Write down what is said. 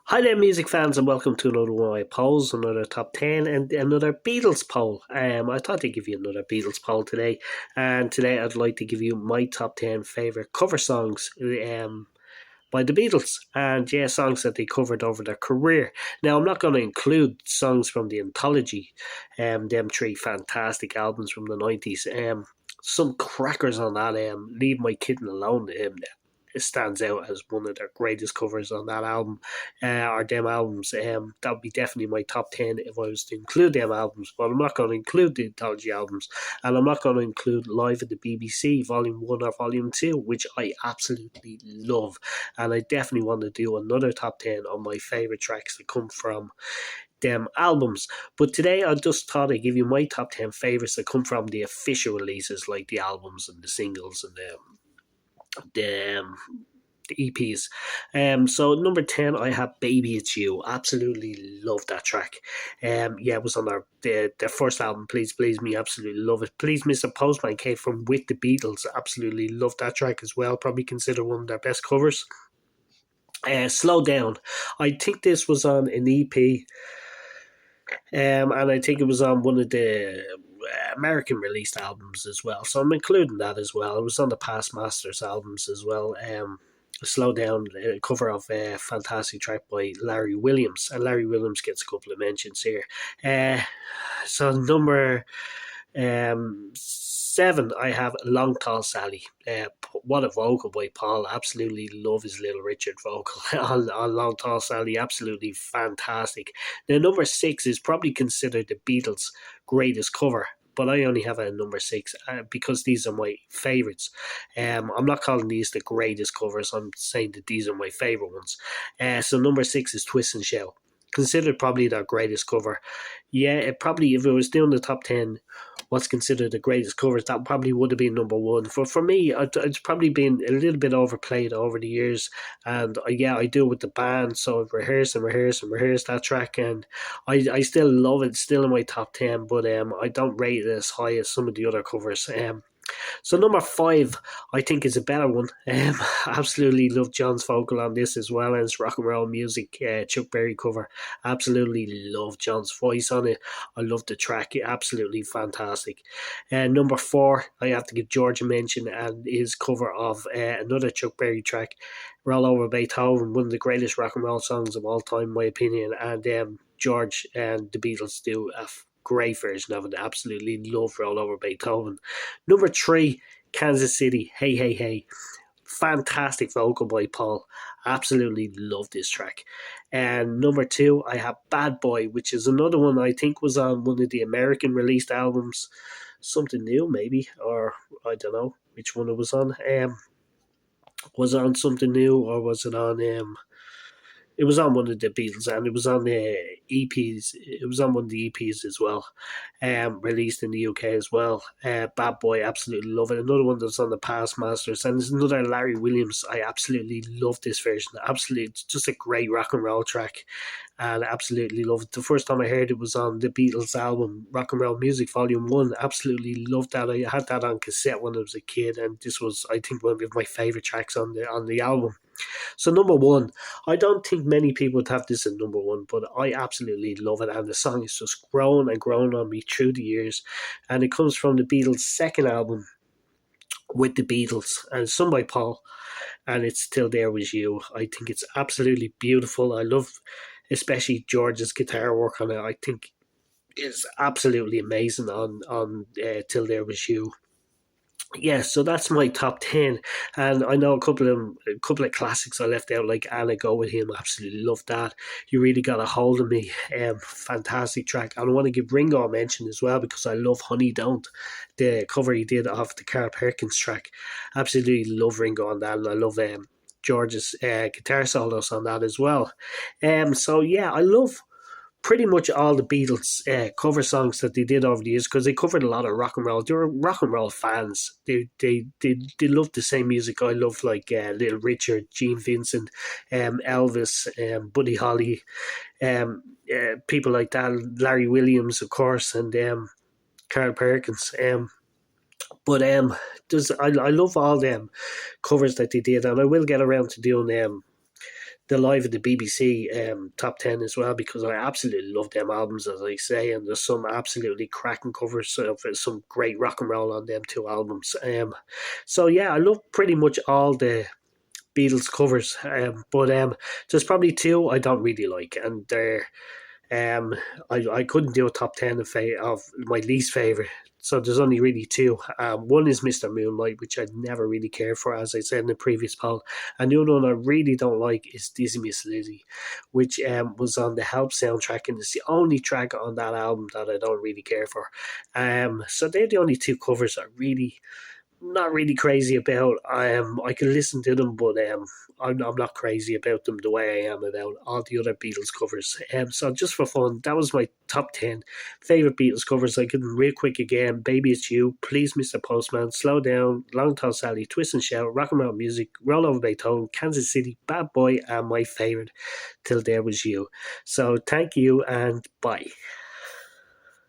Hi there, music fans, and welcome to another one of my polls, another top 10, and another Beatles poll. I thought I'd give you another Beatles poll today, and today I'd like to give you my top 10 favourite cover songs by the Beatles, and yeah, songs that they covered over their career. Now, I'm not going to include songs from the anthology, them three fantastic albums from the 90s. Some crackers on that, Leave My Kitten Alone, it stands out as one of their greatest covers on that album, or them albums. That would be definitely my top 10 if I was to include them albums, but I'm not going to include the anthology albums, and I'm not going to include Live at the BBC Volume 1 or Volume 2, which I absolutely love, and I definitely want to do another top 10 on my favourite tracks that come from them albums. But today I just thought I'd give you my top 10 favourites that come from the official releases, like the albums and the singles and the EPs. So number 10, I have Baby It's You. Absolutely love that track. Yeah, it was on their first album, Please Please Me. Absolutely love it. Please Mr. Postman came from With the Beatles. Absolutely love that track as well. Probably considered one of their best covers. Slow Down. I think this was on an EP, and I think it was on one of the American released albums as well. So I'm including that as well. It was on the Past Masters albums as well. Slow Down, a cover of a fantastic track by Larry Williams, and Larry Williams gets a couple of mentions here. So number 7, I have Long Tall Sally. What a vocal by Paul. Absolutely love his Little Richard vocal on Long Tall Sally. Absolutely fantastic. Now, number 6 is probably considered the Beatles' greatest cover, but I only have a number 6 because these are my favourites. I'm not calling these the greatest covers. I'm saying that these are my favourite ones. So number 6 is Twist and Shout. Considered probably their greatest cover. Yeah, it probably, if it was doing the top 10, what's considered the greatest covers, that probably would have been number 1. For me, it's probably been a little bit overplayed over the years, and yeah, I do it with the band, so I've rehearsed and rehearsed and rehearsed that track, and I still love it. It's still in my top 10, but I don't rate it as high as some of the other covers. So number 5, I think, is a better one. Absolutely love John's vocal on this as well, and it's rock and roll music. Chuck Berry cover. Absolutely love John's voice on it. I love the track. Absolutely fantastic. Number 4, I have to give George a mention, and his cover of another Chuck Berry track, "Roll Over Beethoven," one of the greatest rock and roll songs of all time, in my opinion. And George and the Beatles do a great version of it. Absolutely love "Roll Over Beethoven." Number 3, Kansas City, "Hey Hey Hey." Fantastic vocal by Paul. Absolutely love this track. And number 2, I have Bad Boy, which is another one I think was on one of the American released albums. Something New, maybe, or I don't know which one it was on. Was it on Something New, or was it on it was on one of the Beatles, and it was on the EPs. It was on one of the EPs as well, released in the UK as well. Bad Boy, absolutely love it. Another one that's on the Past Masters, and there's another Larry Williams. I absolutely love this version. Absolutely, it's just a great rock and roll track, and absolutely love it. The first time I heard it was on the Beatles album, Rock and Roll Music Volume 1. Absolutely loved that. I had that on cassette when I was a kid, and this was, I think, one of my favourite tracks on the album. So number 1, I don't think many people would have this at number 1, but I absolutely love it, and the song has just grown and grown on me through the years, and it comes from the Beatles' second album, With the Beatles, and it's sung by Paul, and it's "Till There Was You." I think it's absolutely beautiful. I love especially George's guitar work on it. I think is absolutely amazing on "Till There Was You." Yeah, so that's my top 10, and I know a couple of classics I left out, like "Anna Go With Him." Absolutely love that. "You Really Got a Hold of Me," fantastic track. And I want to give Ringo a mention as well, because I love "Honey Don't," the cover he did of the Carl Perkins track. Absolutely love Ringo on that, and I love George's guitar solos on that as well. So yeah, I love pretty much all the Beatles cover songs that they did over the years, because they covered a lot of rock and roll. They were rock and roll fans. They loved the same music I love, like Little Richard, Gene Vincent, Elvis, Buddy Holly, people like that. Larry Williams, of course, and Carl Perkins. But I love all them covers that they did, and I will get around to doing the live at the BBC top 10 as well, because I absolutely love them albums, as I say, and there's some absolutely cracking covers of some great rock and roll on them two albums. So yeah, I love pretty much all the Beatles covers, but there's probably two I don't really like, and they're I couldn't do a top 10 of my least favorite. So there's only really two. One is Mr. Moonlight, which I never really cared for, as I said in the previous poll. And the other one I really don't like is Dizzy Miss Lizzy, which was on the Help soundtrack, and it's the only track on that album that I don't really care for. So they're the only two covers I really not really crazy about. I can listen to them, but I'm not crazy about them the way I am about all the other Beatles covers. So just for fun, that was my top 10 favorite Beatles covers. I can real quick again: "Baby It's You," "Please Mr. Postman," "Slow Down," "Long Tall Sally," "Twist and Shout," "Rock and Roll Music," "Roll Over Beethoven," "Kansas City," "Bad Boy," and my favorite, "Till There Was You." So thank you and bye.